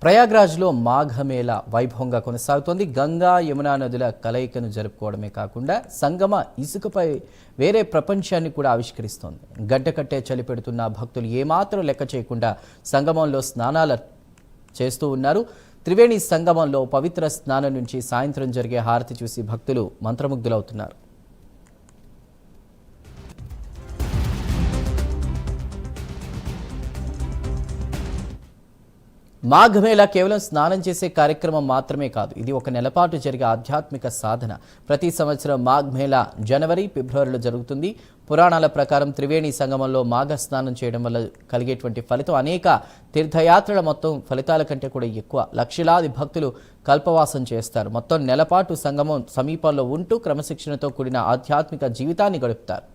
ప్రయాగ్రాజ్లో మాఘమేళ వైభవంగా కొనసాగుతోంది. గంగా యమునా నదుల కలయికను జరుపుకోవడమే కాకుండా సంగమ ఇసుకపై వేరే ప్రపంచాన్ని కూడా ఆవిష్కరిస్తోంది. గడ్డకట్టే చలి పెడుతున్న భక్తులు ఏమాత్రం లెక్క చేయకుండా సంగమంలో స్నానాలు చేస్తూ ఉన్నారు. త్రివేణి సంగమంలో పవిత్ర స్నానం నుంచి సాయంత్రం జరిగే హారతి చూసి భక్తులు మంత్రముగ్ధులవుతున్నారు. మాఘమేళ కేవలం స్నానం చేసే కార్యక్రమం మాత్రమే కాదు, ఇది ఒక నెలపాటు జరిగే ఆధ్యాత్మిక సాధన. ప్రతి సంవత్సరం మాఘమేళ జనవరి, ఫిబ్రవరిలో జరుగుతుంది. పురాణాల ప్రకారం త్రివేణి సంగమంలో మాఘ స్నానం చేయడం వల్ల కలిగేటువంటి ఫలితం అనేక తీర్థయాత్రల మొత్తం ఫలితాల కంటే కూడా ఎక్కువ. లక్షలాది భక్తులు కల్పవాసం చేస్తారు. మొత్తం నెలపాటు సంగమం సమీపంలో ఉంటూ క్రమశిక్షణతో కూడిన ఆధ్యాత్మిక జీవితాన్ని గడుపుతారు.